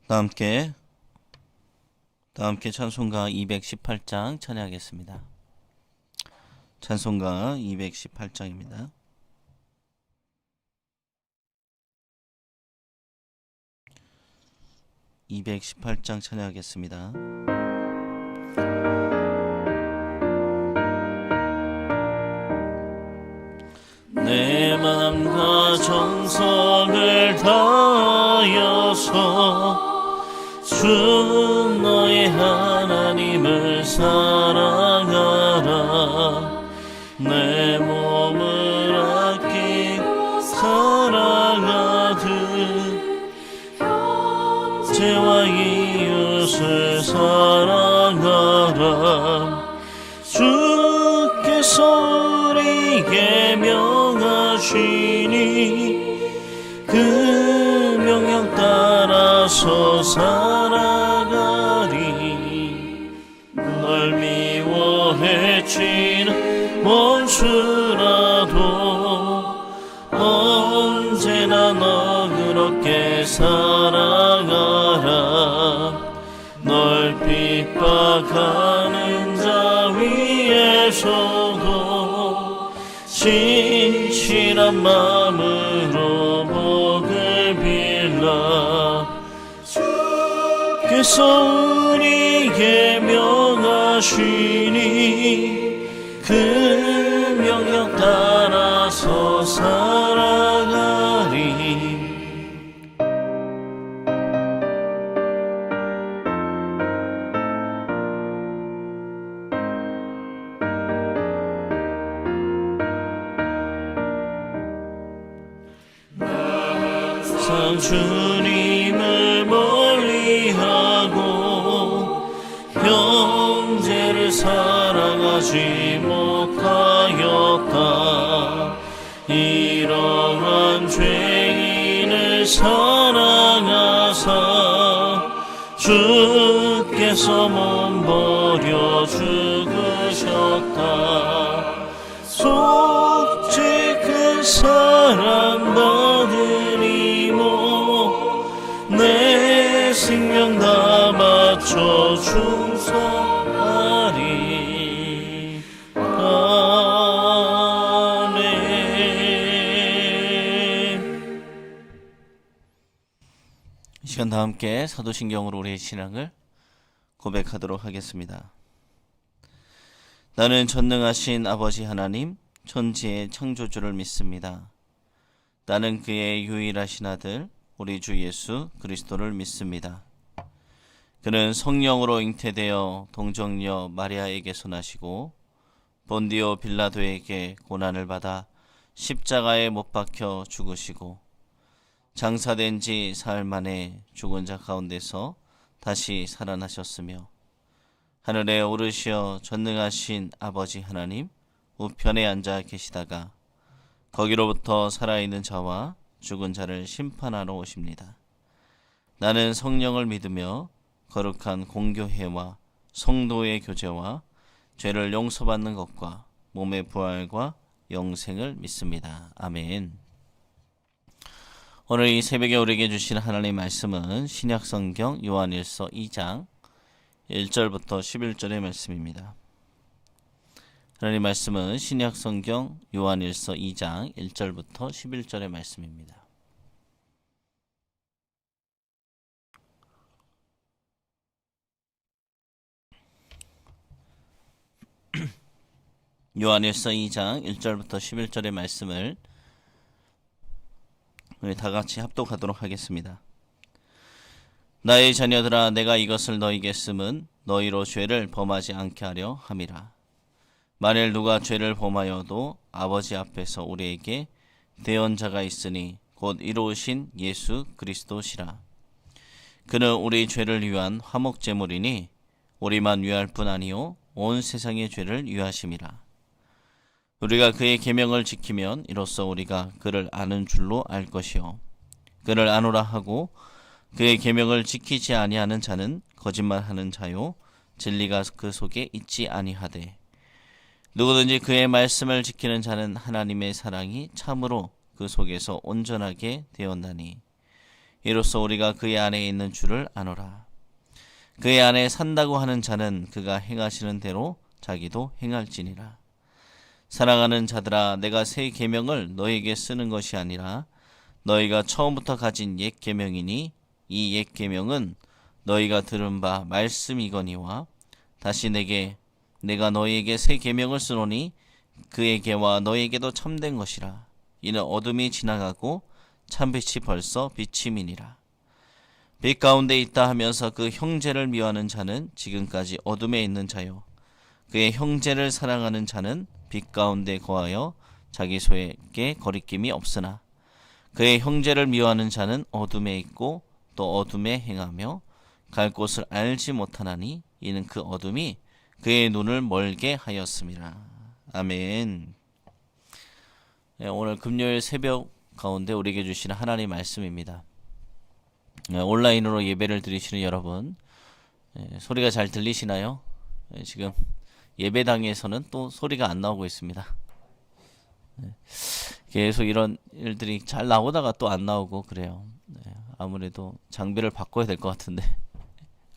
다 함께 찬송가 218장 찬양하겠습니다. 찬송가 218장입니다. 찬양하겠습니다. 내 맘과 정성을 다하여서 주 너의 하나님을 사랑하라. 내 몸을 아끼고 사랑하듯 형제와 이웃을 사랑하라. 주께서 우리에게 명하시니 그 명령 따라서 살아가리. 널 미워해 치는 원수라도 언제나 너 그렇게 사랑하라. 널 핍박하는 자 위에서도 진실한 마음으로 복을 빌라. 주께서 우리에게 명하시니 그 명령 따라서 살아가리. 항상 주님을 멀리하고 형제를 사랑하지 못하였다. 이러한 죄인을 사랑하사 주께서 몸버려 죽으셨다. 속죄 사랑 받으리모 내 생명 다 바쳐 충성하리. 아멘. 이 시간 다 함께 사도신경으로 우리의 신앙을 고백하도록 하겠습니다. 나는 전능하신 아버지 하나님, 천지의 창조주를 믿습니다. 나는 그의 유일하신 아들 우리 주 예수 그리스도를 믿습니다. 그는 성령으로 잉태되어 동정녀 마리아에게서 나시고 본디오 빌라도에게 고난을 받아 십자가에 못 박혀 죽으시고 장사된 지 사흘 만에 죽은 자 가운데서 다시 살아나셨으며 하늘에 오르시어 전능하신 아버지 하나님 우편에 앉아 계시다가 거기로부터 살아있는 자와 죽은 자를 심판하러 오십니다. 나는 성령을 믿으며 거룩한 공교회와 성도의 교제와 죄를 용서받는 것과 몸의 부활과 영생을 믿습니다. 아멘. 오늘 이 새벽에 우리에게 주신 하나님의 말씀은 신약성경 요한일서 2장 1절부터 11절의 말씀입니다. 하나님 말씀은 신약성경 요한일서 2장 1절부터 11절의 말씀입니다. 요한일서 2장 1절부터 11절의 말씀을 우리 다 같이 합독하도록 하겠습니다. 나의 자녀들아, 내가 이것을 너희에게 쓰면 너희로 죄를 범하지 않게 하려 함이라. 만일 누가 죄를 범하여도 아버지 앞에서 우리에게 대언자가 있으니 곧 이루신 예수 그리스도시라. 그는 우리 죄를 위한 화목제물이니 우리만 위할 뿐 아니요 온 세상의 죄를 위하심이라. 우리가 그의 계명을 지키면 이로써 우리가 그를 아는 줄로 알 것이요 그를 아노라 하고 그의 계명을 지키지 아니하는 자는 거짓말하는 자요 진리가 그 속에 있지 아니하되 누구든지 그의 말씀을 지키는 자는 하나님의 사랑이 참으로 그 속에서 온전하게 되었나니 이로써 우리가 그의 안에 있는 줄을 아노라. 그의 안에 산다고 하는 자는 그가 행하시는 대로 자기도 행할지니라. 사랑하는 자들아, 내가 새 계명을 너희에게 쓰는 것이 아니라 너희가 처음부터 가진 옛 계명이니 이 옛 계명은 너희가 들은 바 말씀이거니와 다시 내가 너희에게 새 계명을 쓰노니 그에게와 너희에게도 참된 것이라. 이는 어둠이 지나가고 참빛이 벌써 비침이니라. 빛 가운데 있다 하면서 그 형제를 미워하는 자는 지금까지 어둠에 있는 자요, 그의 형제를 사랑하는 자는 빛 가운데 거하여 자기 소에게 거리낌이 없으나 그의 형제를 미워하는 자는 어둠에 있고 또 어둠에 행하며 갈 곳을 알지 못하나니 이는 그 어둠이 그의 눈을 멀게 하였음이라. 아멘. 네, 오늘 금요일 새벽 가운데 우리에게 주시는 하나님의 말씀입니다. 네, 온라인으로 예배를 드리시는 여러분, 소리가 잘 들리시나요? 지금 예배당에서는 또 소리가 안 나오고 있습니다. 계속 이런 일들이 잘 나오다가 또 안 나오고 그래요. 아무래도 장비를 바꿔야 될 것 같은데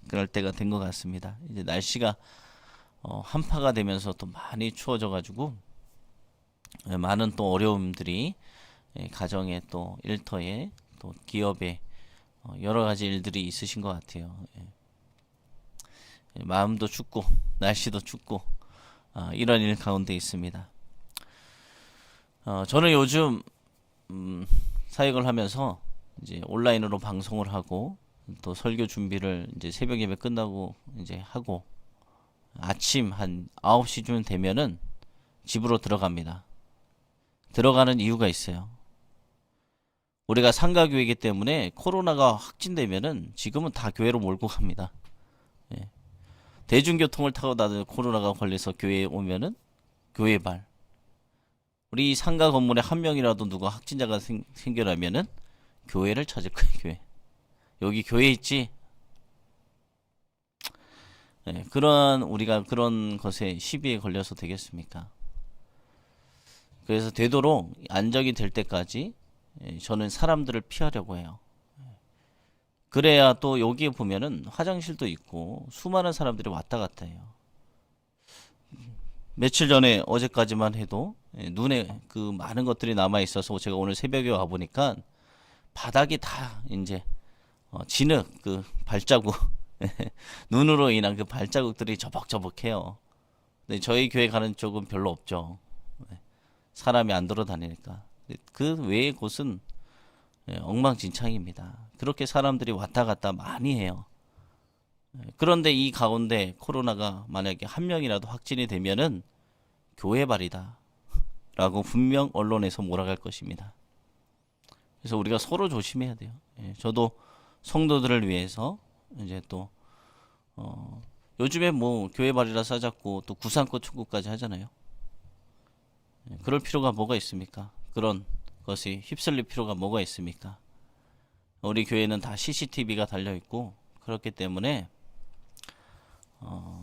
그럴 때가 된 것 같습니다. 이제 날씨가 한파가 되면서 또 많이 추워져 가지고 많은 또 어려움들이 가정에 또 일터에 또 기업에 여러 가지 일들이 있으신 것 같아요. 마음도 춥고 날씨도 춥고 이런 일 가운데 있습니다. 저는 요즘 사역을 하면서 이제 온라인으로 방송을 하고 또 설교 준비를 이제 새벽 예배 끝나고 이제 하고 아침 한 9시쯤 되면은 집으로 들어갑니다. 들어가는 이유가 있어요. 우리가 상가교회이기 때문에 코로나가 확진되면은 지금은 다 교회로 몰고 갑니다. 대중교통을 타고 다들 코로나가 걸려서 교회에 오면은 교회발. 우리 상가 건물에 한 명이라도 누가 확진자가 생겨나면은 교회를 찾을 거예요. 교회. 여기 교회 있지? 우리가 그런 것에 시비에 걸려서 되겠습니까? 그래서 되도록 안정이 될 때까지 저는 사람들을 피하려고 해요. 그래야 또 여기에 보면은 화장실도 있고 수많은 사람들이 왔다 갔다 해요. 며칠 전에 어제까지만 해도 눈에 그 많은 것들이 남아 있어서 제가 오늘 새벽에 와 보니까 바닥이 다 이제 진흙 그 발자국 눈으로 인한 그 발자국들이 저벅저벅해요. 근데 저희 교회 가는 쪽은 별로 없죠. 사람이 안 돌아다니니까. 그 외의 곳은 엉망진창입니다. 그렇게 사람들이 왔다 갔다 많이 해요. 그런데 이 가운데 코로나가 만약에 한 명이라도 확진이 되면은 교회발이다 라고 분명 언론에서 몰아갈 것입니다. 그래서 우리가 서로 조심해야 돼요. 저도 성도들을 위해서 이제 또 요즘에 뭐 교회발이라 싸잡고 또 구상권 청구까지 하잖아요. 그럴 필요가 뭐가 있습니까? 그런 것이 휩쓸릴 필요가 뭐가 있습니까? 우리 교회는 다 CCTV가 달려 있고 그렇기 때문에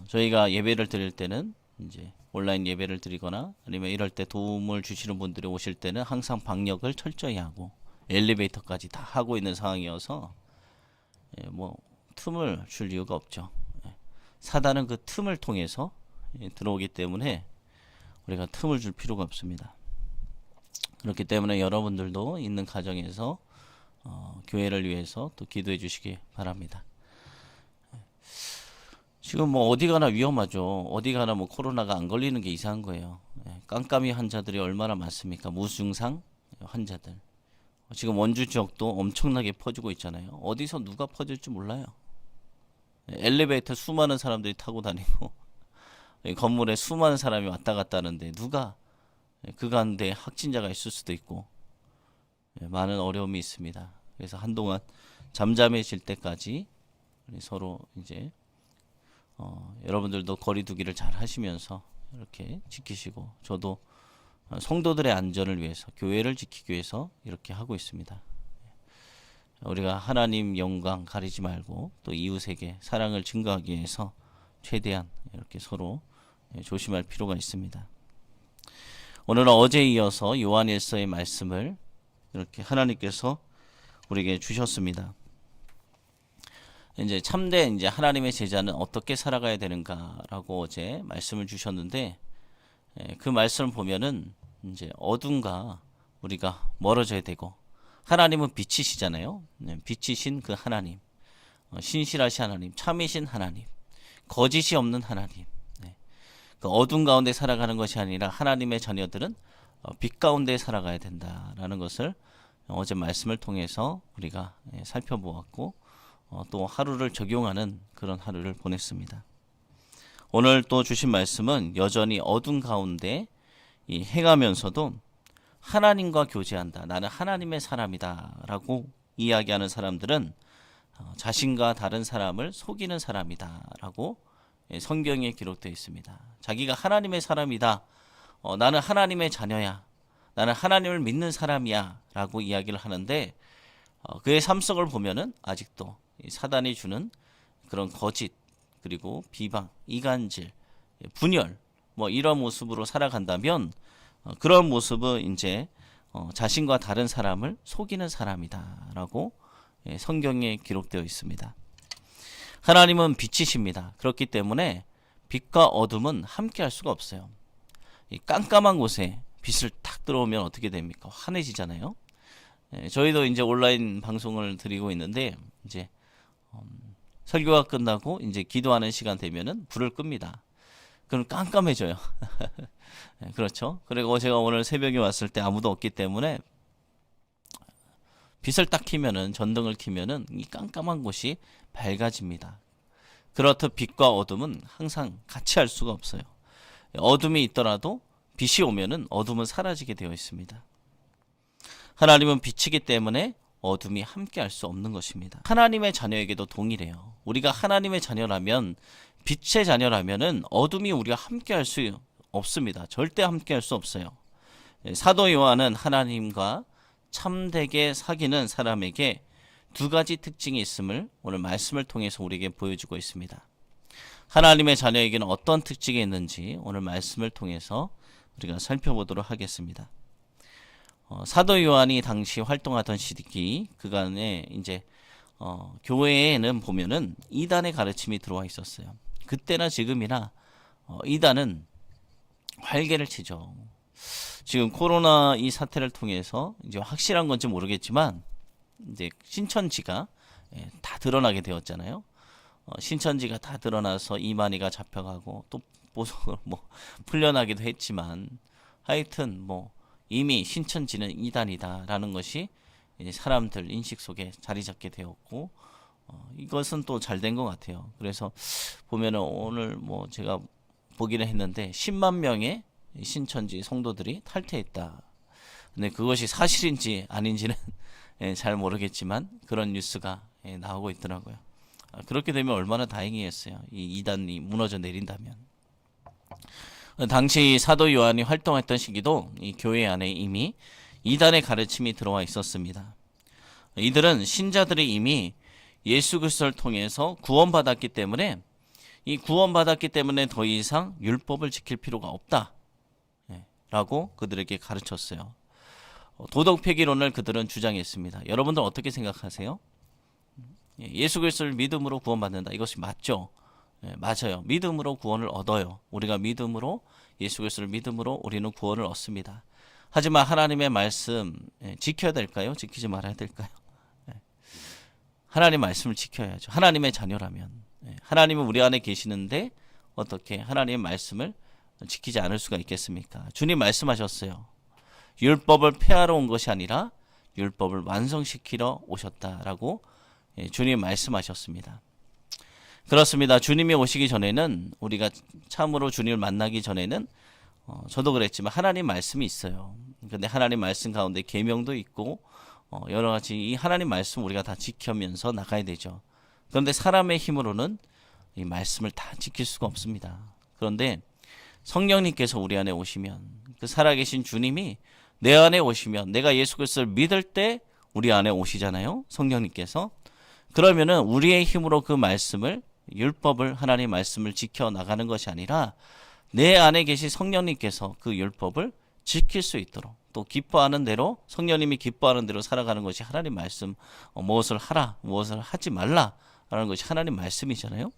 저희가 예배를 드릴 때는 이제 온라인 예배를 드리거나 아니면 이럴 때 도움을 주시는 분들이 오실 때는 항상 방역을 철저히 하고 엘리베이터까지 다 하고 있는 상황이어서 뭐 틈을 줄 이유가 없죠. 사단은 그 틈을 통해서 들어오기 때문에 우리가 틈을 줄 필요가 없습니다. 그렇기 때문에 여러분들도 있는 가정에서 교회를 위해서 또 기도해 주시기 바랍니다. 지금 뭐 어디 가나 위험하죠. 어디 가나 뭐 코로나가 안 걸리는 게 이상한 거예요. 깜깜이 환자들이 얼마나 많습니까? 무증상 환자들. 지금 원주 지역도 엄청나게 퍼지고 있잖아요. 어디서 누가 퍼질지 몰라요. 엘리베이터 수많은 사람들이 타고 다니고 건물에 수많은 사람이 왔다 갔다 하는데 누가 그 가운데 확진자가 있을 수도 있고 많은 어려움이 있습니다. 그래서 한동안 잠잠해질 때까지 서로 이제 여러분들도 거리 두기를 잘 하시면서 이렇게 지키시고 저도 성도들의 안전을 위해서 교회를 지키기 위해서 이렇게 하고 있습니다. 우리가 하나님 영광 가리지 말고 또 이웃에게 사랑을 증거하기 위해서 최대한 이렇게 서로 조심할 필요가 있습니다. 오늘은 어제에 이어서 요한일서의 말씀을 이렇게 하나님께서 우리에게 주셨습니다. 이제 참된 이제 하나님의 제자는 어떻게 살아가야 되는가라고 어제 말씀을 주셨는데, 그 말씀을 보면은 이제 어둠과 우리가 멀어져야 되고, 하나님은 빛이시잖아요. 빛이신 그 하나님, 신실하신 하나님, 참이신 하나님, 거짓이 없는 하나님. 그 어둠 가운데 살아가는 것이 아니라 하나님의 자녀들은 빛 가운데 살아가야 된다라는 것을 어제 말씀을 통해서 우리가 살펴보았고, 또 하루를 적용하는 그런 하루를 보냈습니다. 오늘 또 주신 말씀은 여전히 어둠 가운데 행하면서도 하나님과 교제한다. 나는 하나님의 사람이다 라고 이야기하는 사람들은 자신과 다른 사람을 속이는 사람이다 라고 성경에 기록되어 있습니다. 자기가 하나님의 사람이다. 나는 하나님의 자녀야. 나는 하나님을 믿는 사람이야 라고 이야기를 하는데, 그의 삶 속을 보면은 아직도 사단이 주는 그런 거짓, 그리고 비방, 이간질, 분열, 뭐 이런 모습으로 살아간다면 그런 모습은 이제 자신과 다른 사람을 속이는 사람이다라고 성경에 기록되어 있습니다. 하나님은 빛이십니다. 그렇기 때문에 빛과 어둠은 함께 할 수가 없어요. 이 깜깜한 곳에 빛을 탁 들어오면 어떻게 됩니까? 환해지잖아요. 저희도 이제 온라인 방송을 드리고 있는데, 이제 설교가 끝나고 이제 기도하는 시간 되면은 불을 끕니다. 그럼 깜깜해져요. 그렇죠? 그리고 제가 오늘 새벽에 왔을 때 아무도 없기 때문에 빛을 딱 켜면은, 전등을 켜면은 이 깜깜한 곳이 밝아집니다. 그렇듯 빛과 어둠은 항상 같이 할 수가 없어요. 어둠이 있더라도 빛이 오면은 어둠은 사라지게 되어 있습니다. 하나님은 빛이기 때문에 어둠이 함께 할 수 없는 것입니다. 하나님의 자녀에게도 동일해요. 우리가 하나님의 자녀라면, 빛의 자녀라면은 어둠이 우리가 함께 할 수 없습니다. 절대 함께 할 수 없어요. 사도 요한은 하나님과 참되게 사귀는 사람에게 두 가지 특징이 있음을 오늘 말씀을 통해서 우리에게 보여주고 있습니다. 하나님의 자녀에게는 어떤 특징이 있는지 오늘 말씀을 통해서 우리가 살펴보도록 하겠습니다. 사도 요한이 당시 활동하던 시기 그간에 이제 교회에는 보면은 이단의 가르침이 들어와 있었어요. 그때나 지금이나 이단은 활개를 치죠. 지금 코로나 이 사태를 통해서 이제 확실한 건지 모르겠지만 이제 신천지가 다 드러나게 되었잖아요. 신천지가 다 드러나서 이만희가 잡혀가고 또 보석을 뭐 풀려나기도 했지만, 하여튼 뭐 이미 신천지는 이단이다라는 것이 이제 사람들 인식 속에 자리 잡게 되었고, 이것은 또 잘 된 것 같아요. 그래서 보면은 오늘 뭐 제가 보기는 했는데 10만 명의 신천지 성도들이 탈퇴했다. 근데 그것이 사실인지 아닌지는 잘 모르겠지만 그런 뉴스가 나오고 있더라고요. 그렇게 되면 얼마나 다행이겠어요. 이 이단이 무너져 내린다면. 당시 사도 요한이 활동했던 시기도 이 교회 안에 이미 이단의 가르침이 들어와 있었습니다. 이들은 신자들이 이미 예수 그리스도를 통해서 구원받았기 때문에, 이 구원받았기 때문에 더 이상 율법을 지킬 필요가 없다 라고 그들에게 가르쳤어요. 도덕 폐기론을 그들은 주장했습니다. 여러분들 어떻게 생각하세요? 예수 그리스도를 믿음으로 구원받는다. 이것이 맞죠? 맞아요. 믿음으로 구원을 얻어요. 우리가 믿음으로, 예수 그리스도를 믿음으로 우리는 구원을 얻습니다. 하지만 하나님의 말씀 지켜야 될까요? 지키지 말아야 될까요? 하나님 말씀을 지켜야죠. 하나님의 자녀라면. 하나님은 우리 안에 계시는데 어떻게 하나님의 말씀을 지키지 않을 수가 있겠습니까? 주님 말씀하셨어요. 율법을 폐하러 온 것이 아니라 율법을 완성시키러 오셨다라고 주님 말씀하셨습니다. 그렇습니다. 주님이 오시기 전에는, 우리가 참으로 주님을 만나기 전에는 저도 그랬지만 하나님 말씀이 있어요. 근데 하나님 말씀 가운데 계명도 있고 여러 가지 이 하나님 말씀 우리가 다 지키면서 나가야 되죠. 그런데 사람의 힘으로는 이 말씀을 다 지킬 수가 없습니다. 그런데 성령님께서 우리 안에 오시면, 그 살아계신 주님이 내 안에 오시면, 내가 예수 그리스도를 믿을 때 우리 안에 오시잖아요. 성령님께서. 그러면은 우리의 힘으로 그 말씀을, 율법을, 하나님의 말씀을 지켜 나가는 것이 아니라 내 안에 계신 성령님께서 그 율법을 지킬 수 있도록, 또 기뻐하는 대로, 성령님이 기뻐하는 대로 살아가는 것이 하나님 말씀, 무엇을 하라, 무엇을 하지 말라 하는 것이 하나님 말씀이잖아요.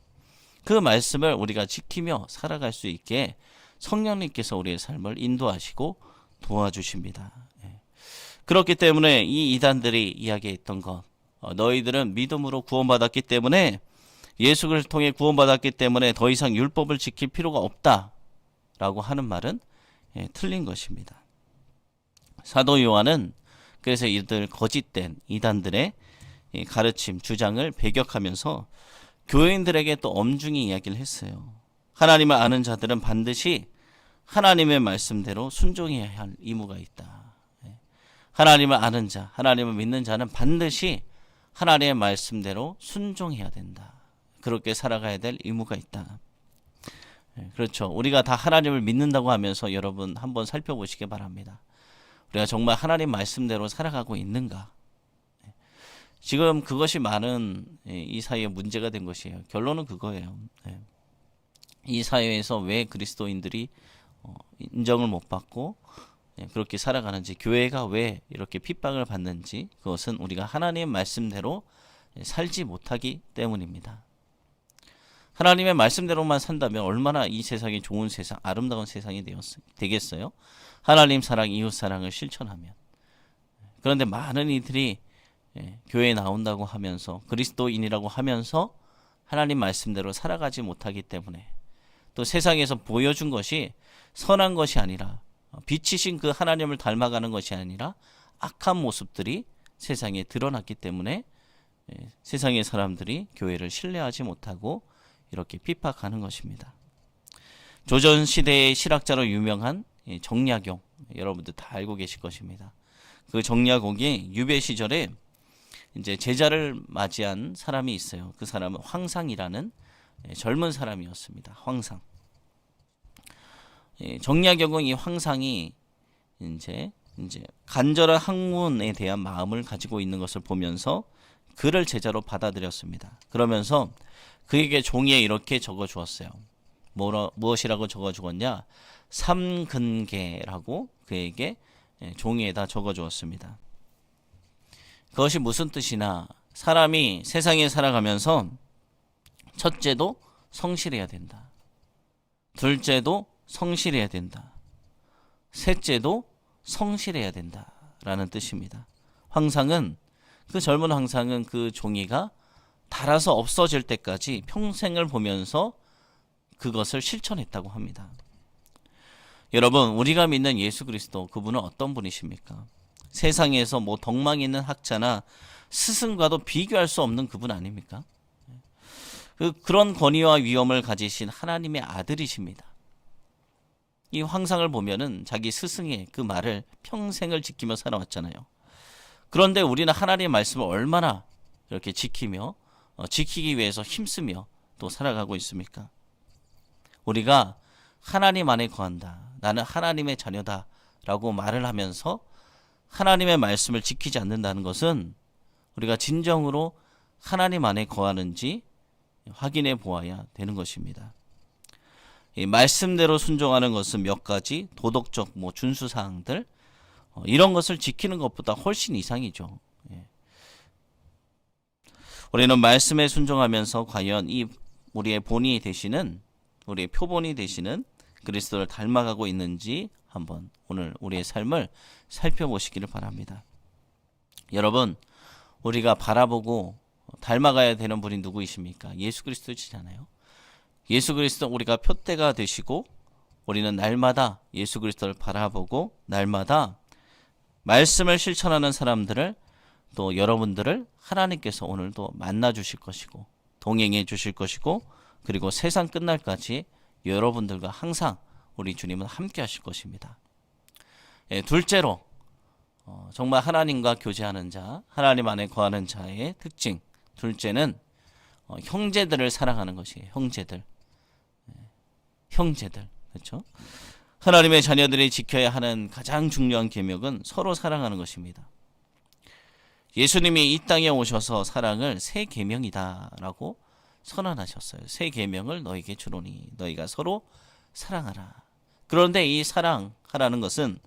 그 말씀을 우리가 지키며 살아갈 수 있게 성령님께서 우리의 삶을 인도하시고 도와주십니다. 그렇기 때문에 이 이단들이 이야기했던 것, 너희들은 믿음으로 구원받았기 때문에, 예수 그리스도를 통해 구원받았기 때문에 더 이상 율법을 지킬 필요가 없다라고 하는 말은 틀린 것입니다. 사도 요한은 그래서 이들 거짓된 이단들의 가르침, 주장을 배격하면서 교인들에게 또 엄중히 이야기를 했어요. 하나님을 아는 자들은 반드시 하나님의 말씀대로 순종해야 할 의무가 있다. 하나님을 아는 자, 하나님을 믿는 자는 반드시 하나님의 말씀대로 순종해야 된다. 그렇게 살아가야 될 의무가 있다. 그렇죠. 우리가 다 하나님을 믿는다고 하면서 여러분 한번 살펴보시기 바랍니다. 우리가 정말 하나님 말씀대로 살아가고 있는가? 지금 그것이 많은 이 사회의 문제가 된 것이에요. 결론은 그거예요. 이 사회에서 왜 그리스도인들이 인정을 못 받고 그렇게 살아가는지, 교회가 왜 이렇게 핍박을 받는지, 그것은 우리가 하나님의 말씀대로 살지 못하기 때문입니다. 하나님의 말씀대로만 산다면 얼마나 이 세상이 좋은 세상, 아름다운 세상이 되겠어요? 하나님 사랑, 이웃 사랑을 실천하면. 그런데 많은 이들이 교회에 나온다고 하면서, 그리스도인이라고 하면서 하나님 말씀대로 살아가지 못하기 때문에, 또 세상에서 보여준 것이 선한 것이 아니라, 빛이신 그 하나님을 닮아가는 것이 아니라 악한 모습들이 세상에 드러났기 때문에 세상의 사람들이 교회를 신뢰하지 못하고 이렇게 핍박하는 것입니다. 조선시대의 실학자로 유명한 정약용, 여러분들 다 알고 계실 것입니다. 그 정약용이 유배 시절에 이제 제자를 맞이한 사람이 있어요. 그 사람은 황상이라는 젊은 사람이었습니다. 황상. 정약용은 이 황상이 이제 간절한 학문에 대한 마음을 가지고 있는 것을 보면서 그를 제자로 받아들였습니다. 그러면서 그에게 종이에 이렇게 적어 주었어요. 무엇이라고 적어 주었냐? 삼근계라고 그에게 종이에다 적어 주었습니다. 그것이 무슨 뜻이나, 사람이 세상에 살아가면서 첫째도 성실해야 된다. 둘째도 성실해야 된다. 셋째도 성실해야 된다. 라는 뜻입니다. 그 젊은 황상은 그 종이가 닳아서 없어질 때까지 평생을 보면서 그것을 실천했다고 합니다. 여러분, 우리가 믿는 예수 그리스도, 그분은 어떤 분이십니까? 세상에서 덕망 있는 학자나 스승과도 비교할 수 없는 그분 아닙니까? 그런 권위와 위엄을 가지신 하나님의 아들이십니다. 이 황상을 보면은 자기 스승의 그 말을 평생을 지키며 살아왔잖아요. 그런데 우리는 하나님의 말씀을 얼마나 이렇게 지키며 지키기 위해서 힘쓰며 또 살아가고 있습니까? 우리가 하나님 안에 거한다, 나는 하나님의 자녀다 라고 말을 하면서 하나님의 말씀을 지키지 않는다는 것은 우리가 진정으로 하나님 안에 거하는지 확인해 보아야 되는 것입니다. 이 말씀대로 순종하는 것은 몇 가지 도덕적 준수사항들, 이런 것을 지키는 것보다 훨씬 이상이죠. 우리는 말씀에 순종하면서 과연 우리의 본이 되시는, 우리의 표본이 되시는 그리스도를 닮아가고 있는지 한번 오늘 우리의 삶을 살펴보시기를 바랍니다. 여러분, 우리가 바라보고 닮아가야 되는 분이 누구이십니까? 예수 그리스도시잖아요. 예수 그리스도 우리가 표대가 되시고, 우리는 날마다 예수 그리스도를 바라보고 날마다 말씀을 실천하는 사람들을, 또 여러분들을 하나님께서 오늘도 만나 주실 것이고 동행해 주실 것이고, 그리고 세상 끝날까지 여러분들과 항상 우리 주님은 함께 하실 것입니다. 둘째로 정말 하나님과 교제하는 자, 하나님 안에 거하는 자의 특징, 둘째는 형제들을 사랑하는 것이에요. 형제들, 그렇죠? 하나님의 자녀들이 지켜야 하는 가장 중요한 계명은 서로 사랑하는 것입니다. 예수님이 이 땅에 오셔서 사랑을 새 계명이다라고 선언하셨어요. 새 계명을 너에게 주노니 너희가 서로 사랑하라. 그런데 이 사랑하라는 것은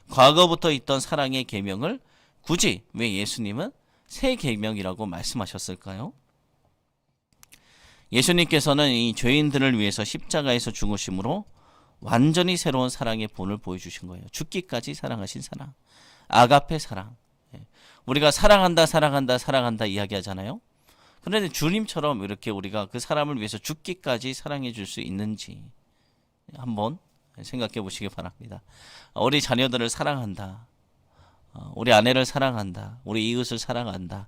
과거부터 있던 사랑의 계명을 굳이 왜 예수님은 새 계명이라고 말씀하셨을까요? 예수님께서는 이 죄인들을 위해서 십자가에서 죽으심으로 완전히 새로운 사랑의 본을 보여주신 거예요. 죽기까지 사랑하신 사랑. 아가페 사랑. 우리가 사랑한다, 사랑한다, 사랑한다 이야기하잖아요. 그런데 주님처럼 이렇게 우리가 그 사람을 위해서 죽기까지 사랑해 줄 수 있는지 한번 생각해 보시기 바랍니다. 우리 자녀들을 사랑한다. 우리 아내를 사랑한다. 우리 이웃을 사랑한다.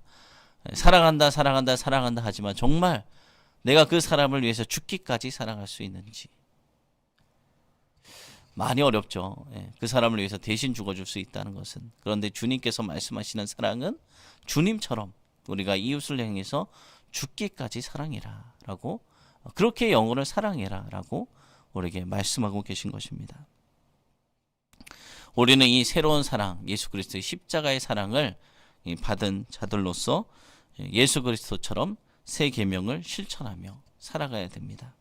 사랑한다, 사랑한다, 사랑한다 하지만 정말 내가 그 사람을 위해서 죽기까지 사랑할 수 있는지. 많이 어렵죠. 그 사람을 위해서 대신 죽어줄 수 있다는 것은. 그런데 주님께서 말씀하시는 사랑은 주님처럼 우리가 이웃을 향해서 죽기까지 사랑해라 라고, 그렇게 영혼을 사랑해라 라고 우리에게 말씀하고 계신 것입니다. 우리는 이 새로운 사랑, 예수 그리스도의 십자가의 사랑을 받은 자들로서 예수 그리스도처럼 새 계명을 실천하며 살아가야 됩니다.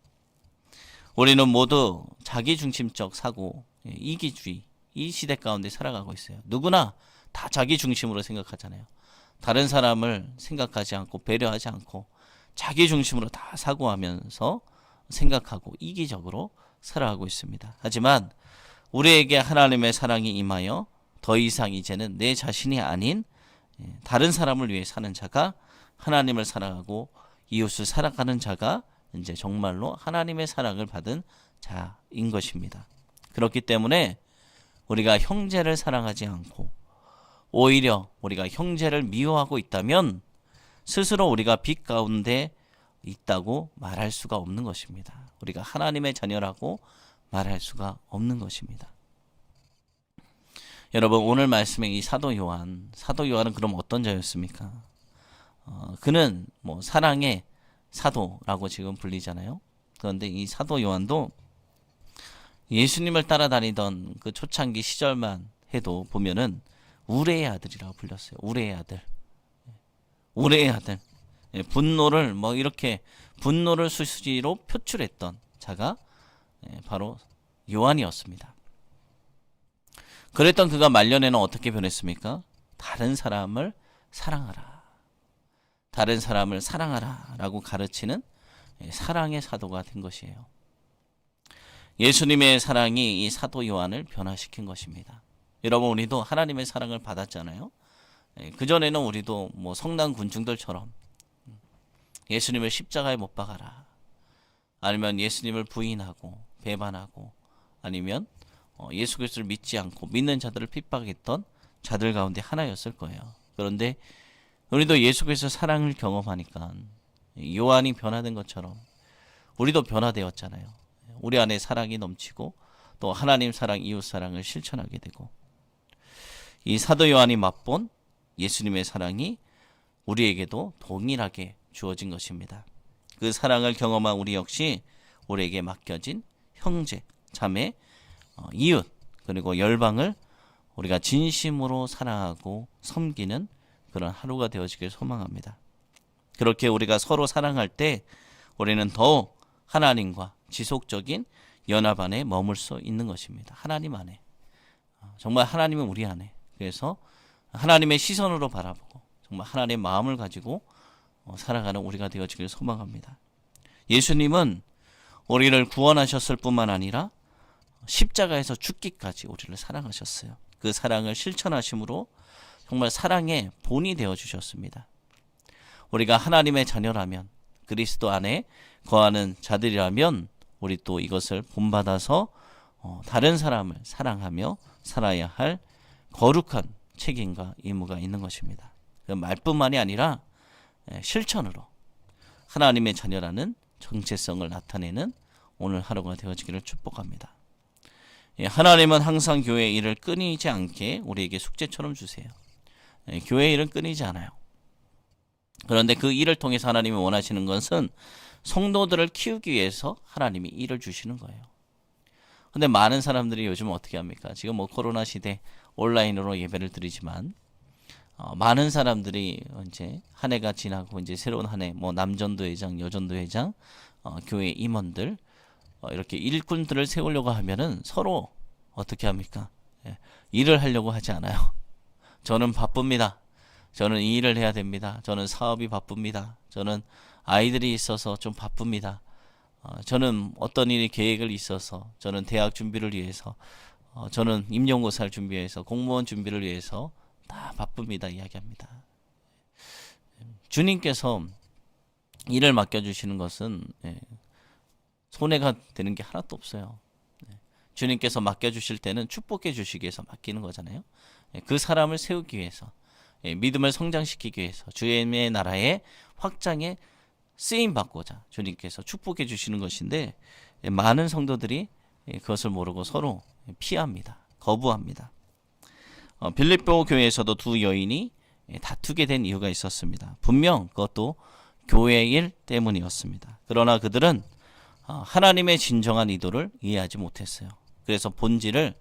우리는 모두 자기중심적 사고, 이기주의, 이 시대 가운데 살아가고 있어요. 누구나 다 자기중심으로 생각하잖아요. 다른 사람을 생각하지 않고 배려하지 않고 자기중심으로 다 사고하면서 생각하고 이기적으로 살아가고 있습니다. 하지만 우리에게 하나님의 사랑이 임하여 더 이상 이제는 내 자신이 아닌 다른 사람을 위해 사는 자가, 하나님을 사랑하고 이웃을 사랑하는 자가 이제 정말로 하나님의 사랑을 받은 자인 것입니다. 그렇기 때문에 우리가 형제를 사랑하지 않고 오히려 우리가 형제를 미워하고 있다면 스스로 우리가 빛 가운데 있다고 말할 수가 없는 것입니다. 우리가 하나님의 자녀라고 말할 수가 없는 것입니다. 여러분, 오늘 말씀의 이 사도 요한은 그럼 어떤 자였습니까? 그는 뭐 사랑의 사도라고 지금 불리잖아요. 그런데 이 사도 요한도 예수님을 따라다니던 그 초창기 시절만 해도 보면은 우레의 아들이라고 불렸어요. 우레의 아들. 분노를 이렇게 분노를 수시로 표출했던 자가 바로 요한이었습니다. 그랬던 그가 말년에는 어떻게 변했습니까? 다른 사람을 사랑하라. 다른 사람을 사랑하라 라고 가르치는 사랑의 사도가 된 것이에요. 예수님의 사랑이 이 사도 요한을 변화시킨 것입니다. 여러분, 우리도 하나님의 사랑을 받았잖아요. 그전에는 우리도 뭐 성난 군중들처럼 예수님을 십자가에 못 박아라, 아니면 예수님을 부인하고 배반하고, 아니면 예수 그리스도를 믿지 않고 믿는 자들을 핍박했던 자들 가운데 하나였을 거예요. 그런데 우리도 예수 그리스도의 사랑을 경험하니까 요한이 변화된 것처럼 우리도 변화되었잖아요. 우리 안에 사랑이 넘치고 또 하나님 사랑, 이웃 사랑을 실천하게 되고, 이 사도 요한이 맛본 예수님의 사랑이 우리에게도 동일하게 주어진 것입니다. 그 사랑을 경험한 우리 역시 우리에게 맡겨진 형제, 자매, 이웃, 그리고 열방을 우리가 진심으로 사랑하고 섬기는 그런 하루가 되어지길 소망합니다. 그렇게 우리가 서로 사랑할 때 우리는 더욱 하나님과 지속적인 연합 안에 머물 수 있는 것입니다. 하나님 안에. 정말 하나님은 우리 안에. 그래서 하나님의 시선으로 바라보고 정말 하나님의 마음을 가지고 살아가는 우리가 되어지길 소망합니다. 예수님은 우리를 구원하셨을 뿐만 아니라 십자가에서 죽기까지 우리를 사랑하셨어요. 그 사랑을 실천하심으로 정말 사랑의 본이 되어주셨습니다. 우리가 하나님의 자녀라면, 그리스도 안에 거하는 자들이라면 우리 또 이것을 본받아서 다른 사람을 사랑하며 살아야 할 거룩한 책임과 의무가 있는 것입니다. 말뿐만이 아니라 실천으로 하나님의 자녀라는 정체성을 나타내는 오늘 하루가 되어지기를 축복합니다. 하나님은 항상 교회의 일을 끊이지 않게 우리에게 숙제처럼 주세요. 교회의 일은 끊이지 않아요. 그런데 그 일을 통해서 하나님이 원하시는 것은 성도들을 키우기 위해서 하나님이 일을 주시는 거예요. 근데 많은 사람들이 요즘 어떻게 합니까? 지금 뭐 코로나 시대 온라인으로 예배를 드리지만 많은 사람들이 이제 한 해가 지나고 이제 새로운 한 해, 뭐 남전도회장, 여전도회장, 교회 임원들 이렇게 일꾼들을 세우려고 하면은 서로 어떻게 합니까? 일을 하려고 하지 않아요. 저는 바쁩니다. 저는 이 일을 해야 됩니다. 저는 사업이 바쁩니다. 저는 아이들이 있어서 좀 바쁩니다. 저는 어떤 일이 계획을 있어서, 저는 대학 준비를 위해서, 저는 임용고사를 준비해서, 공무원 준비를 위해서 다 바쁩니다. 이야기합니다. 주님께서 일을 맡겨주시는 것은 손해가 되는 게 하나도 없어요. 주님께서 맡겨주실 때는 축복해 주시기 위해서 맡기는 거잖아요. 그 사람을 세우기 위해서, 믿음을 성장시키기 위해서, 주님의 나라의 확장에 쓰임 받고자 주님께서 축복해 주시는 것인데, 많은 성도들이 그것을 모르고 서로 피합니다. 거부합니다. 빌립보 교회에서도 두 여인이 다투게 된 이유가 있었습니다. 분명 그것도 교회의 일 때문이었습니다. 그러나 그들은 하나님의 진정한 의도를 이해하지 못했어요. 그래서 본질을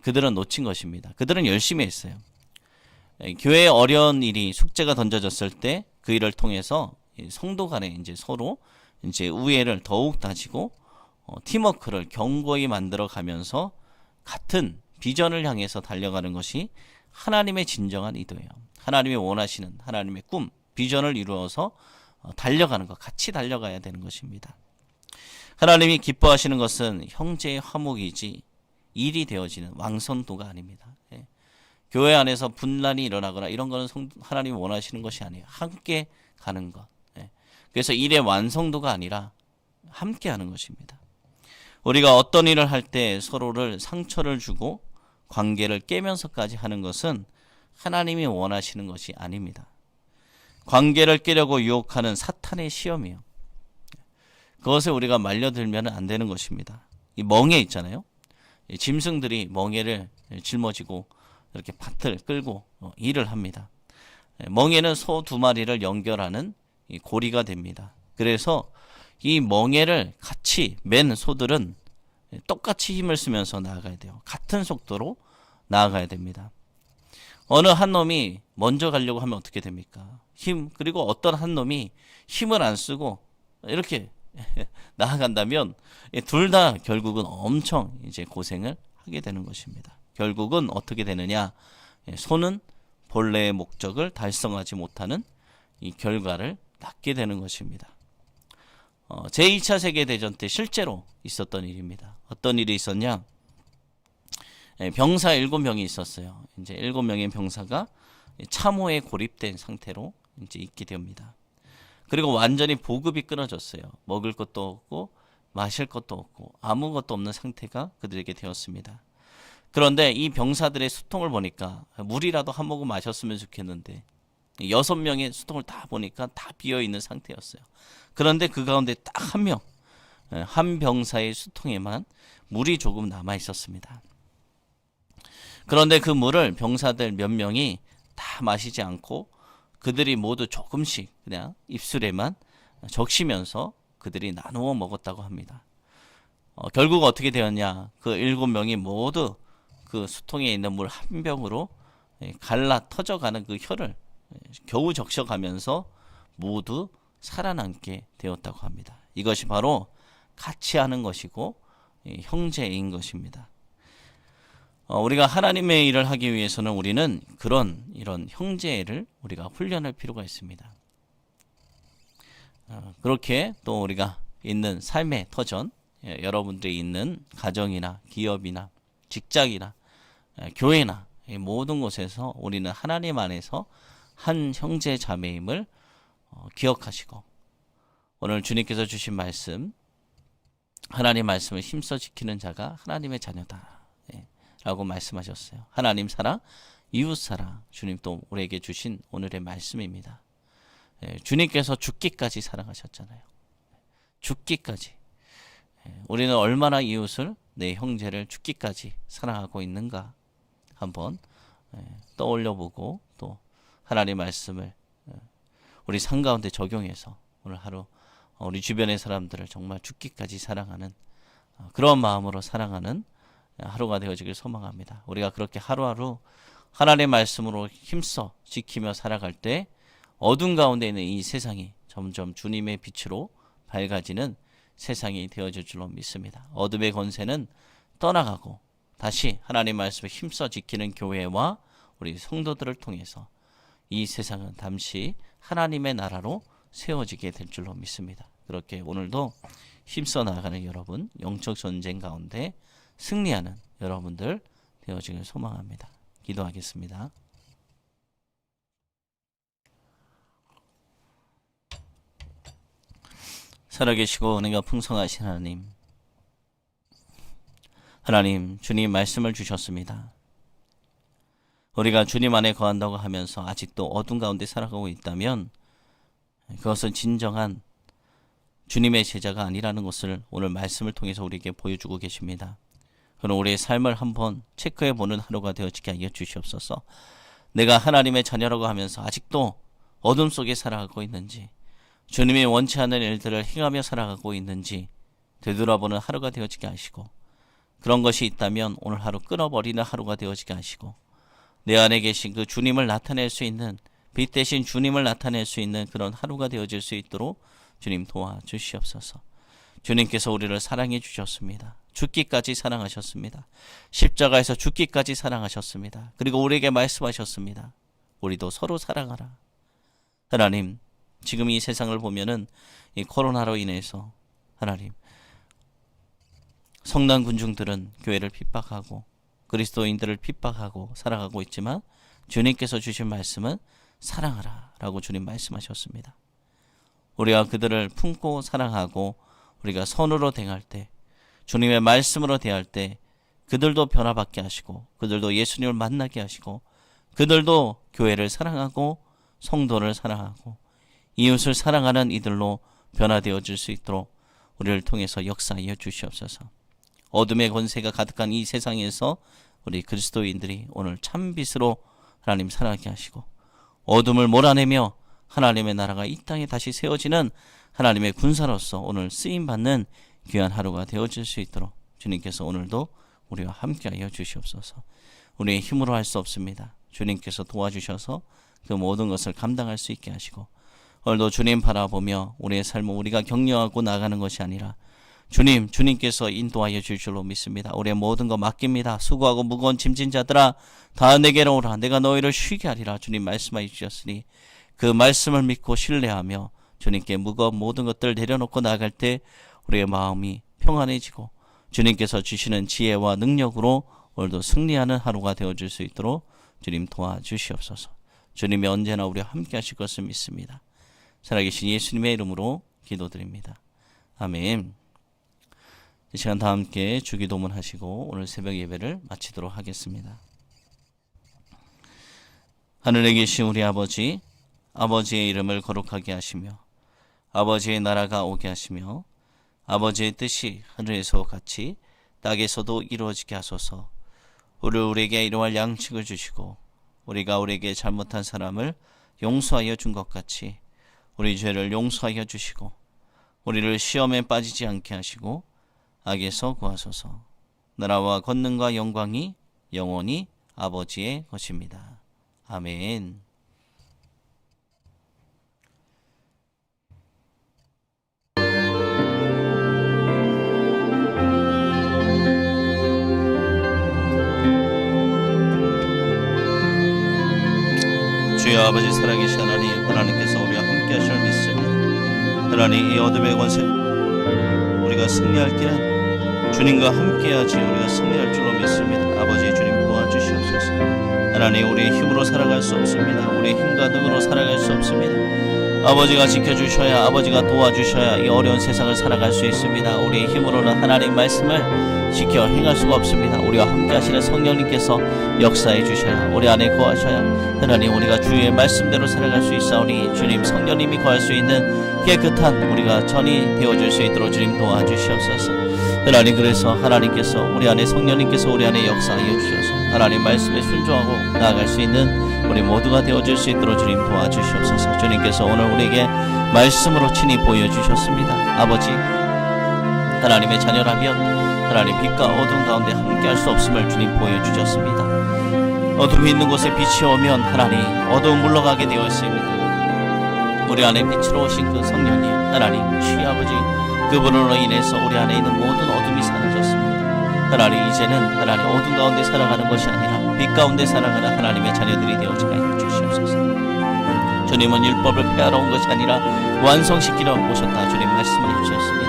그들은 놓친 것입니다. 그들은 열심히 했어요. 교회에 어려운 일이, 숙제가 던져졌을 때 그 일을 통해서 성도 간에 이제 서로 이제 우애를 더욱 다지고 팀워크를 견고히 만들어 가면서 같은 비전을 향해서 달려가는 것이 하나님의 진정한 의도예요. 하나님이 원하시는 하나님의 꿈, 비전을 이루어서 달려가는 것, 같이 달려가야 되는 것입니다. 하나님이 기뻐하시는 것은 형제의 화목이지 일이 되어지는 왕성도가 아닙니다. 교회 안에서 분란이 일어나거나 이런 거는 하나님이 원하시는 것이 아니에요. 함께 가는 것. 그래서 일의 완성도가 아니라 함께 하는 것입니다. 우리가 어떤 일을 할 때 서로를 상처를 주고 관계를 깨면서까지 하는 것은 하나님이 원하시는 것이 아닙니다. 관계를 깨려고 유혹하는 사탄의 시험이에요. 그것에 우리가 말려들면 안 되는 것입니다. 이 멍에 있잖아요. 이 짐승들이 멍에를 짊어지고 이렇게 밭을 끌고 일을 합니다. 멍에는 소 두 마리를 연결하는 이 고리가 됩니다. 그래서 이 멍에를 같이 맨 소들은 똑같이 힘을 쓰면서 나아가야 돼요. 같은 속도로 나아가야 됩니다. 어느 한 놈이 먼저 가려고 하면 어떻게 됩니까? 그리고 어떤 한 놈이 힘을 안 쓰고 이렇게 나아간다면 둘 다 결국은 엄청 이제 고생을 하게 되는 것입니다. 결국은 어떻게 되느냐? 소는 본래의 목적을 달성하지 못하는 이 결과를 낳게 되는 것입니다. 제2차 세계대전 때 실제로 있었던 일입니다. 어떤 일이 있었냐? 병사 7명이 있었어요. 이제 7명의 병사가 참호에 고립된 상태로 이제 있게 됩니다. 그리고 완전히 보급이 끊어졌어요. 먹을 것도 없고 마실 것도 없고 아무것도 없는 상태가 그들에게 되었습니다. 그런데 이 병사들의 수통을 보니까 물이라도 한 모금 마셨으면 좋겠는데 6명의 수통을 다 보니까 다 비어있는 상태였어요. 그런데 그 가운데 딱 한 명, 한 병사의 수통에만 물이 조금 남아 있었습니다. 그런데 그 물을 병사들 몇 명이 다 마시지 않고 그들이 모두 조금씩 그냥 입술에만 적시면서 그들이 나누어 먹었다고 합니다. 결국 어떻게 되었냐? 그 7명이 모두 그 수통에 있는 물 한 병으로 갈라 터져가는 그 혀를 겨우 적셔가면서 모두 살아남게 되었다고 합니다. 이것이 바로 같이 하는 것이고 형제인 것입니다. 우리가 하나님의 일을 하기 위해서는 우리는 이런 형제를 우리가 훈련할 필요가 있습니다. 그렇게 또 우리가 있는 삶의 터전, 여러분들이 있는 가정이나 기업이나 직장이나 교회나 모든 곳에서 우리는 하나님 안에서 한 형제 자매임을 기억하시고 오늘 주님께서 주신 말씀, 하나님 말씀을 힘써 지키는 자가 하나님의 자녀다 라고 말씀하셨어요. 하나님 사랑, 이웃 사랑, 주님 또 우리에게 주신 오늘의 말씀입니다. 주님께서 죽기까지 사랑하셨잖아요. 죽기까지. 우리는 얼마나 이웃을, 내 형제를 죽기까지 사랑하고 있는가 한번 떠올려보고 또 하나님의 말씀을 우리 삶 가운데 적용해서 오늘 하루 우리 주변의 사람들을 정말 죽기까지 사랑하는 그런 마음으로 사랑하는 하루가 되어지길 소망합니다. 우리가 그렇게 하루하루 하나님의 말씀으로 힘써 지키며 살아갈 때 어둠 가운데 있는 이 세상이 점점 주님의 빛으로 밝아지는 세상이 되어질 줄로 믿습니다. 어둠의 권세는 떠나가고 다시 하나님의 말씀을 힘써 지키는 교회와 우리 성도들을 통해서 이 세상은 잠시 하나님의 나라로 세워지게 될 줄로 믿습니다. 그렇게 오늘도 힘써 나아가는 여러분, 영적 전쟁 가운데 승리하는 여러분들 되어지길 소망합니다. 기도하겠습니다. 살아계시고 은혜가 풍성하신 하나님, 주님 말씀을 주셨습니다. 우리가 주님 안에 거한다고 하면서 아직도 어둠 가운데 살아가고 있다면 그것은 진정한 주님의 제자가 아니라는 것을 오늘 말씀을 통해서 우리에게 보여주고 계십니다. 그럼 우리의 삶을 한번 체크해보는 하루가 되어지게 하여 주시옵소서. 내가 하나님의 자녀라고 하면서 아직도 어둠 속에 살아가고 있는지, 주님이 원치 않는 일들을 행하며 살아가고 있는지 되돌아보는 하루가 되어지게 하시고, 그런 것이 있다면 오늘 하루 끊어버리는 하루가 되어지게 하시고, 내 안에 계신 그 주님을 나타낼 수 있는, 빛 대신 주님을 나타낼 수 있는 그런 하루가 되어질 수 있도록 주님 도와주시옵소서. 주님께서 우리를 사랑해 주셨습니다. 죽기까지 사랑하셨습니다. 십자가에서 죽기까지 사랑하셨습니다. 그리고 우리에게 말씀하셨습니다. 우리도 서로 사랑하라. 하나님, 지금 이 세상을 보면은 이 코로나로 인해서 하나님, 성난 군중들은 교회를 핍박하고 그리스도인들을 핍박하고 살아가고 있지만 주님께서 주신 말씀은 사랑하라 라고 주님 말씀하셨습니다. 우리가 그들을 품고 사랑하고 우리가 선으로 대할 때, 주님의 말씀으로 대할 때 그들도 변화받게 하시고 그들도 예수님을 만나게 하시고 그들도 교회를 사랑하고 성도를 사랑하고 이웃을 사랑하는 이들로 변화되어질 수 있도록 우리를 통해서 역사하여 주시옵소서. 어둠의 권세가 가득한 이 세상에서 우리 그리스도인들이 오늘 참빛으로 하나님 살아가게 하시고 어둠을 몰아내며 하나님의 나라가 이 땅에 다시 세워지는 하나님의 군사로서 오늘 쓰임받는 귀한 하루가 되어질 수 있도록 주님께서 오늘도 우리와 함께하여 주시옵소서. 우리의 힘으로 할 수 없습니다. 주님께서 도와주셔서 그 모든 것을 감당할 수 있게 하시고, 오늘도 주님 바라보며 우리의 삶을 우리가 격려하고 나가는 것이 아니라 주님께서 인도하여 줄 줄로 믿습니다. 우리의 모든 것 맡깁니다. 수고하고 무거운 짐진 자들아 다 내게로 오라. 내가 너희를 쉬게 하리라. 주님 말씀하여 주셨으니 그 말씀을 믿고 신뢰하며 주님께 무거운 모든 것들을 내려놓고 나아갈 때 우리의 마음이 평안해지고 주님께서 주시는 지혜와 능력으로 오늘도 승리하는 하루가 되어줄 수 있도록 주님 도와주시옵소서. 주님이 언제나 우리와 함께 하실 것을 믿습니다. 살아계신 예수님의 이름으로 기도드립니다. 아멘. 이 시간 다 함께 주기도문 하시고 오늘 새벽 예배를 마치도록 하겠습니다. 하늘에 계신 우리 아버지, 아버지의 이름을 거룩하게 하시며 아버지의 나라가 오게 하시며 아버지의 뜻이 하늘에서 같이 땅에서도 이루어지게 하소서. 우리에게 일용할 양식을 주시고 우리가 우리에게 잘못한 사람을 용서하여 준 것 같이 우리 죄를 용서하여 주시고 우리를 시험에 빠지지 않게 하시고 악에서 구하소서. 나라와 권능과 영광이 영원히 아버지의 것입니다. 아멘. 주여 아버지 살아계신 하나님께서 우리와 함께 하실 믿습니다. 하나님, 이 어둠의 권세 우리가 승리할 때는 주님과 함께하지 우리가 승리할 줄로 믿습니다. 아버지 주님 도와주시옵소서. 하나님, 우리의 힘으로 살아갈 수 없습니다. 우리의 힘과 능으로 살아갈 수 없습니다. 아버지가 지켜주셔야, 아버지가 도와주셔야 이 어려운 세상을 살아갈 수 있습니다. 우리의 힘으로는 하나님 말씀을 지켜 행할 수가 없습니다. 우리와 함께 하시는 성령님께서 역사해 주셔야, 우리 안에 거하셔야 하나님 우리가 주의 말씀대로 살아갈 수 있사오니 주님 성령님이 거할 수 있는 깨끗한 우리가 전이 되어줄 수 있도록 주님 도와주시옵소서. 하나님, 그래서 하나님께서 우리 안에 성령님께서 우리 안에 역사하여 주셔서 하나님 말씀에 순종하고 나아갈 수 있는 우리 모두가 되어줄 수 있도록 주님 도와주시옵소서. 주님께서 오늘 우리에게 말씀으로 친히 보여주셨습니다. 아버지, 하나님의 자녀라면 하나님 빛과 어둠 가운데 함께할 수 없음을 주님 보여주셨습니다. 어둠이 있는 곳에 빛이 오면 하나님 어두움 물러가게 되어 있습니다. 우리 안에 빛으로 오신 그 성령님 하나님 주의 아버지, 그분으로 인해서 우리 안에 있는 모든 어둠이 사라졌습니다. 하나님, 이제는 하나님 어둠 가운데 살아가는 것이 아니라 빛 가운데 살아가는 하나님의 자녀들이 되어지게 하여 주시옵소서. 주님은 율법을 폐하러 온 것이 아니라 완성시키러 오셨다. 주님 말씀해 주셨습니다.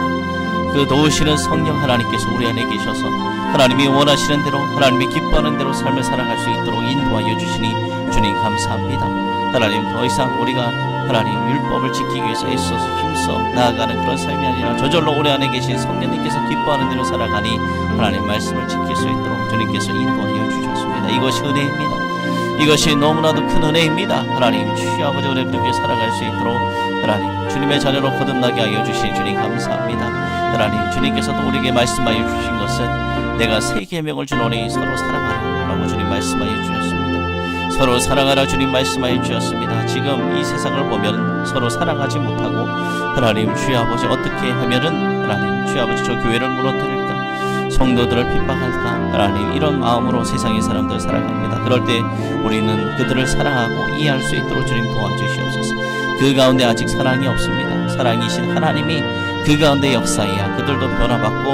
그 도우시는 성령 하나님께서 우리 안에 계셔서 하나님이 원하시는 대로 하나님이 기뻐하는 대로 삶을 살아갈 수 있도록 인도하여 주시니 주님 감사합니다. 하나님 더 이상 우리가 하나님 율법을 지키기 위해서 애써서 힘써 나아가는 그런 삶이 아니라 저절로 우리 안에 계신 성령님께서 기뻐하는 대로 살아가니 하나님 말씀을 지킬 수 있도록 주님께서 인도하여 주셨습니다. 이것이 은혜입니다. 이것이 너무나도 큰 은혜입니다. 하나님 주여 아버지 우리 그렇게 살아갈 수 있도록 하나님 주님의 자녀로 거듭나게 하여 주신 주님 감사합니다. 하나님 주님께서도 우리에게 말씀하여 주신 것은 내가 새 계명을 주노니 서로 사랑하라 라고 주님 말씀하여 주셨습니다. 서로 사랑하라 주님 말씀하여 주셨습니다. 지금 이 세상을 보면 서로 사랑하지 못하고 하나님 주여 아버지 어떻게 하면은 하나님 주여 아버지 저 교회를 무너뜨릴까, 성도들을 핍박할까, 하나님 이런 마음으로 세상의 사람들 살아갑니다. 그럴 때 우리는 그들을 사랑하고 이해할 수 있도록 주님 도와주시옵소서. 그 가운데 아직 사랑이 없습니다. 사랑이신 하나님이 그 가운데 역사해야 그들도 변화받고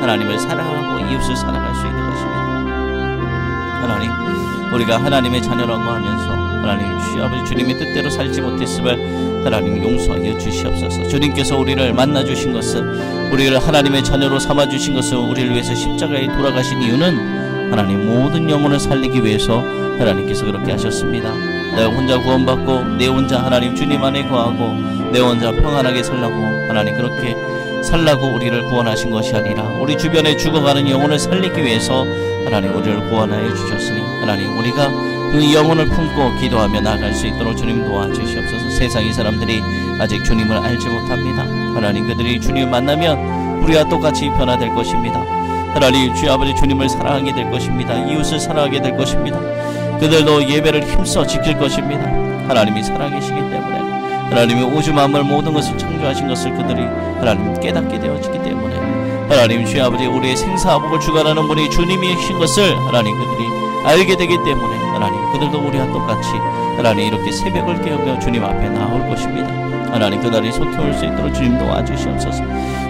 하나님을 사랑하고 이웃을 사랑할 수 있는 것입니다. 하나님 우리가 하나님의 자녀라고 하면서 하나님 주여 아버지 주님의 뜻대로 살지 못했음을 하나님 용서하여 주시옵소서. 주님께서 우리를 만나주신 것은 우리를 하나님의 자녀로 삼아주신 것은 우리를 위해서 십자가에 돌아가신 이유는 하나님 모든 영혼을 살리기 위해서 하나님께서 그렇게 하셨습니다. 내가 혼자 구원받고 내 혼자 하나님 주님 안에 거하고 내 혼자 평안하게 살라고 하나님 그렇게 살라고 우리를 구원하신 것이 아니라 우리 주변에 죽어가는 영혼을 살리기 위해서 하나님 우리를 구원하여 주셨으니 하나님 우리가 그 영혼을 품고 기도하며 나아갈 수 있도록 주님 도와주시옵소서. 세상의 사람들이 아직 주님을 알지 못합니다. 하나님 그들이 주님을 만나면 우리와 똑같이 변화될 것입니다. 하나님 주여 아버지 주님을 사랑하게 될 것입니다. 이웃을 사랑하게 될 것입니다. 그들도 예배를 힘써 지킬 것입니다. 하나님이 살아계시기 때문에 하나님이 우주 만물 모든 것을 창조하신 것을 그들이 하나님 깨닫게 되어지기 때문에 하나님 주여 아버지 우리의 생사화복을 주관하는 분이 주님이신 것을 하나님 그들이 알게 되기 때문에 하나님 그들도 우리와 똑같이 하나님 이렇게 새벽을 깨우며 주님 앞에 나올 것입니다. 하나님 그날이 속히 올 수 있도록 주님 도와주시옵소서.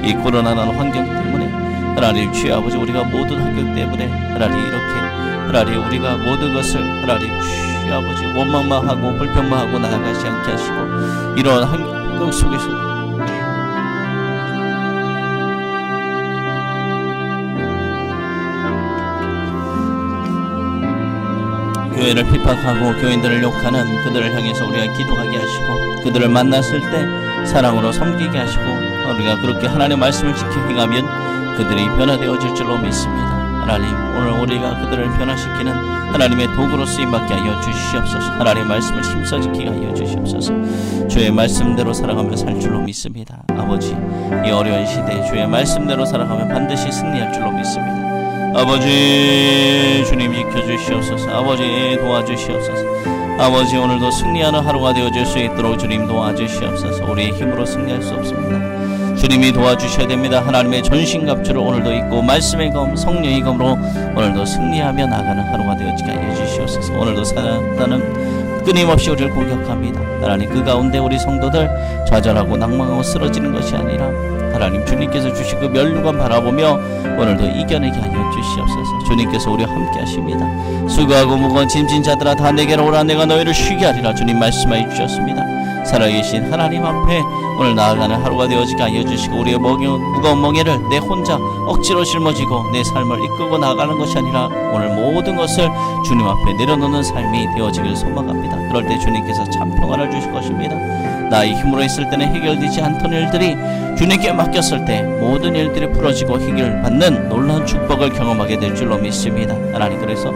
이 코로나라는 환경 때문에 하나님 주여 아버지 우리가 모든 환경 때문에 하나님 이렇게 하나님 우리가 모든 것을 하나님 주여 아버지 원망만 하고 불평만 하고 나아가지 않게 하시고 이런 환경 속에서 교회를 핍박하고 교인들을 욕하는 그들을 향해서 우리가 기도하게 하시고 그들을 만났을 때 사랑으로 섬기게 하시고 우리가 그렇게 하나님의 말씀을 지켜 행하면 그들이 변화되어질 줄로 믿습니다. 하나님 오늘 우리가 그들을 변화시키는 하나님의 도구로 쓰임받게 하여 주시옵소서. 하나님의 말씀을 힘써 지키게 하여 주시옵소서. 주의 말씀대로 살아가며 살 줄로 믿습니다. 아버지 이 어려운 시대에 주의 말씀대로 살아가면 반드시 승리할 줄로 믿습니다. 아버지 주님 지켜주시옵소서. 아버지 도와주시옵소서. 아버지 오늘도 승리하는 하루가 되어질 수 있도록 주님 도와주시옵소서. 우리의 힘으로 승리할 수 없습니다. 주님이 도와주셔야 됩니다. 하나님의 전신갑주를 오늘도 입고 말씀의 검 성령의 검으로 오늘도 승리하며 나가는 하루가 되어지게 하여 주시옵소서. 오늘도 사단은 끊임없이 우리를 공격합니다. 하나님 그 가운데 우리 성도들 좌절하고 낭망하고 쓰러지는 것이 아니라 하나님 주님께서 주신 그 면류관 바라보며 오늘도 이겨내게 하여 주시옵소서. 주님께서 우리와 함께 하십니다. 수고하고 무거운 짐진 자들아 다 내게로 오라. 내가 너희를 쉬게 하리라. 주님 말씀하여 주셨습니다. 살아계신 하나님 앞에 오늘 나아가는 하루가 되어지게 하여 주시고 우리의 무거운 멍에를 내 혼자 억지로 짊어지고 내 삶을 이끌고 나아가는 것이 아니라 오늘 모든 것을 주님 앞에 내려놓는 삶이 되어지기를 소망합니다. 그럴 때 주님께서 참 평안을 주실 것입니다. 나의 힘으로 했을 때는 해결되지 않던 일들이 주님께 맡겼을 때 모든 일들이 풀어지고 해결받는 놀라운 축복을 경험하게 될 줄로 믿습니다. 하나님 그래서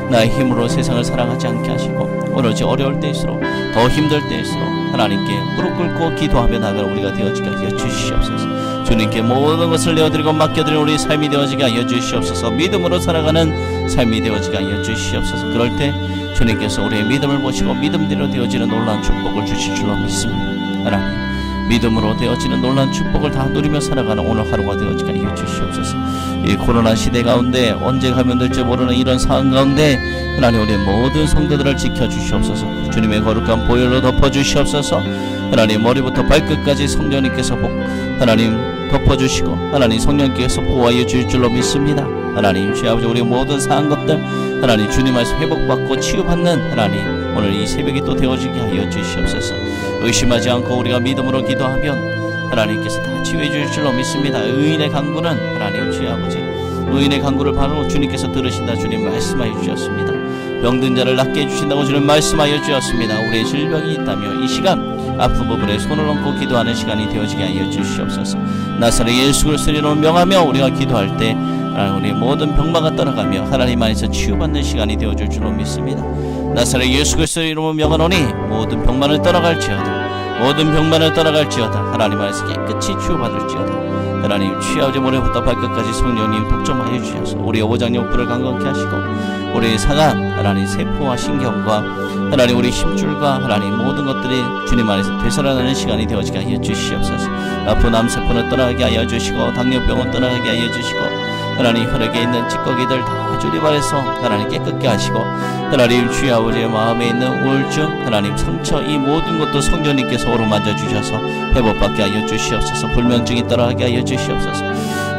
나의 힘으로 세상을 살아가지 않게 하시고 오로지 어려울 때일수록 더 힘들 때일수록 하나님께 무릎 꿇고 기도하며 나아가는 우리가 되어지게 하여 주시옵소서. 주님께 모든 것을 내어드리고 맡겨드리는 우리 삶이 되어지게 하여 주시옵소서. 믿음으로 살아가는 삶이 되어지게 하여 주시옵소서. 그럴 때 주님께서 우리의 믿음을 보시고 믿음대로 되어지는 놀라운 축복을 주실 줄로 믿습니다. 하나님 믿음으로 되어지는 놀라운 축복을 다 누리며 살아가는 오늘 하루가 되어지게 하여 주시옵소서. 이 코로나 시대 가운데 언제 가면 될지 모르는 이런 상황 가운데 하나님 우리 모든 성도들을 지켜주시옵소서. 주님의 거룩한 보혈로 덮어주시옵소서. 하나님 머리부터 발끝까지 성령님께서 하나님 덮어주시고 하나님 성령님께서 보호하여 주실 줄로 믿습니다. 하나님 주여 아버지 우리 모든 상한 것들 하나님 주님 말씀 회복받고 치유받는 하나님 오늘 이 새벽이 또 되어지게 하여 주시옵소서. 의심하지 않고 우리가 믿음으로 기도하면 하나님께서 다 치유해 주실 줄로 믿습니다. 의인의 간구는 하나님 주의 아버지, 의인의 간구를 바로 주님께서 들으신다 주님 말씀하여 주셨습니다. 병든 자를 낫게 해주신다고 주님 말씀하여 주셨습니다. 우리의 질병이 있다며 이 시간 아픈 부분에 손을 얹고 기도하는 시간이 되어지게 하여 주시옵소서. 나사렛 예수 그리스도의 이름으로 명하며 우리가 기도할 때 우리 모든 병마가 떠나가며 하나님 안에서 치유받는 시간이 되어줄 줄로 믿습니다. 나사렛 예수 그리스도의 이름으로 명하노니 모든 병만을 떠나갈지어다, 모든 병만을 떠나갈지어다, 하나님 안에서 깨끗이 치유받을지어다. 하나님 취하오지 모레부터 발끝까지 성령님 독점하여 주셔서 우리 오장육부를 강건케 하시고 우리 상한 하나님 세포와 신경과 하나님 우리 힘줄과 하나님 모든 것들이 주님 안에서 되살아나는 시간이 되어지게 하여 주시옵소서. 아픈 암세포는 떠나게 하여 주시고 당뇨병은 떠나게 하여 주시고 하나님 혈액에 있는 찌꺼기들 다 주님 안에서 하나님 깨끗게 하시고 하나님 주의 아버지의 마음에 있는 우울증 하나님 상처 이 모든 것도 성령님께서 오르만져 주셔서 회복받게 하여 주시옵소서. 불면증이 떠나게 하여 주시옵소서.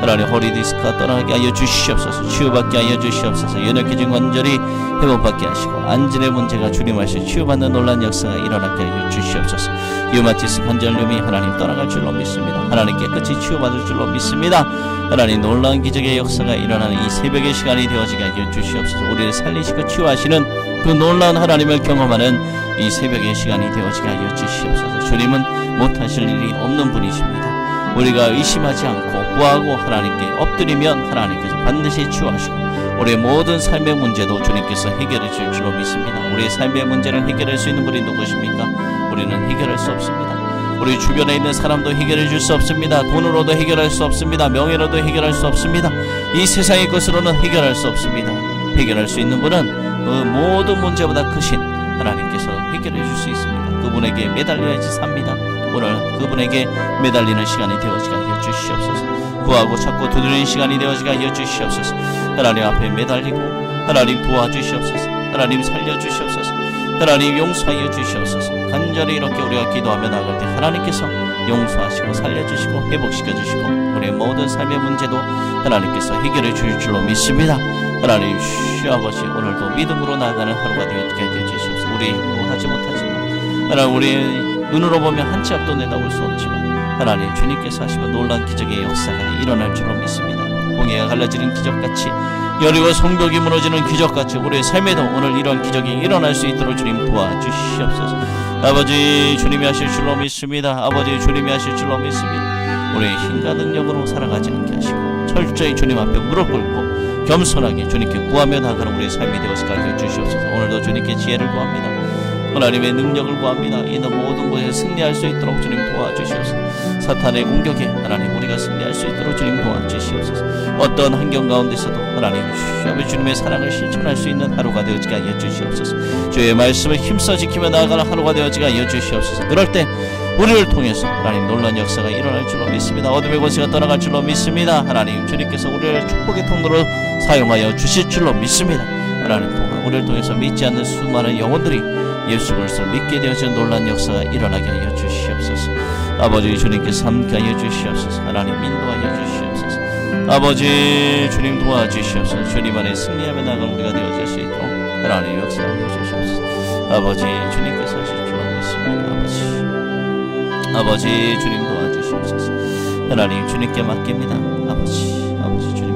하나님 허리 디스크가 떠나게 하여 주시옵소서. 치유받게 하여 주시옵소서. 연약해진 관절이 회복받게 하시고 안진의 문제가 주님 안에서 치유받는 놀란 역사가 일어나게 하여 주시옵소서. 류마티스 관절염이 하나님 떠나갈 줄로 믿습니다. 하나님 깨끗이 치유받을 줄로 믿습니다. 하나님 놀라운 기적의 역사가 일어나는 이 새벽의 시간이 되어지게 하여 주시옵소서. 우리를 살리시고 치유하시는 그 놀라운 하나님을 경험하는 이 새벽의 시간이 되어지게 하여 주시옵소서. 주님은 못하실 일이 없는 분이십니다. 우리가 의심하지 않고 구하고 하나님께 엎드리면 하나님께서 반드시 치유하시고 우리의 모든 삶의 문제도 주님께서 해결해 줄 줄로 믿습니다. 우리의 삶의 문제를 해결할 수 있는 분이 누구십니까? 우리는 해결할 수 없습니다. 우리 주변에 있는 사람도 해결해 줄 수 없습니다. 돈으로도 해결할 수 없습니다. 명예로도 해결할 수 없습니다. 이 세상의 것으로는 해결할 수 없습니다. 해결할 수 있는 분은 그 모든 문제보다 크신 하나님께서 해결해 줄 수 있습니다. 그분에게 매달려야지 삽니다. 오늘 그분에게 매달리는 시간이 되어지게 하여 주시옵소서. 구하고 찾고 두드리는 시간이 되어지게 하여 주시옵소서. 하나님 앞에 매달리고 하나님 도와주시옵소서. 하나님 살려주시옵소서. 하나님 용서하여 주시옵소서. 간절히 이렇게 우리가 기도하며 나아갈 때 하나님께서 용서하시고 살려주시고 회복시켜주시고 우리의 모든 삶의 문제도 하나님께서 해결해 주실 줄로 믿습니다. 하나님 주여 아버지 오늘도 믿음으로 나아가는 하루가 되어지게 하여 주시옵소서. 우리 하지 못하지만 하나님 우리 눈으로 보면 한 치 앞도 내다볼 수 없지만 하나님 주님께서 하시고 놀라운 기적의 역사가 일어날 줄로 믿습니다. 홍해가 갈라지는 기적같이 여리고 성벽이 무너지는 기적같이 우리의 삶에도 오늘 이런 기적이 일어날 수 있도록 주님 도와주시옵소서. 아버지 주님이 하실 줄로 믿습니다. 아버지 주님이 하실 줄로 믿습니다. 우리의 힘과 능력으로 살아가지 않게 하시고 철저히 주님 앞에 무릎 꿇고 겸손하게 주님께 구하며 나가는 우리의 삶이 되어지게 하여 주시옵소서. 오늘도 주님께 지혜를 구합니다. 하나님의 능력을 구합니다. 이는 모든 것에 승리할 수 있도록 주님 도와주시옵소서. 사탄의 공격에 하나님 우리가 승리할 수 있도록 주님 도와주시옵소서. 어떤 환경 가운데서도 하나님 주님의 사랑을 실천할 수 있는 하루가 되어지게 하여 주시옵소서. 주의 말씀을 힘써 지키며 나아가는 하루가 되어지게 하여 주시옵소서. 그럴 때 우리를 통해서 하나님 놀라운 역사가 일어날 줄로 믿습니다. 어둠의 권세가 떠나갈 줄로 믿습니다. 하나님 주님께서 우리를 축복의 통로로 사용하여 주실 줄로 믿습니다. 하나님 동안 우리를 통해서 믿지 않는 수많은 영혼들이 예수 그리스도를 믿게 되어진 놀라운 역사가 일어나게 하여 주시옵소서. 아버지 주님께서 함께 하여 주시옵소서. 하나님 인도하여 주시옵소서. 아버지 주님 도와주시옵소서. 주님 안에 승리하며 나아가는 우리가 되어질 수 있도록 하나님 역사하여 주시옵소서. 아버지 주님께서 하실 줄로 믿습니다. 아버지 주님 도와주시옵소서. 하나님 주님께 맡깁니다. 아버지 주님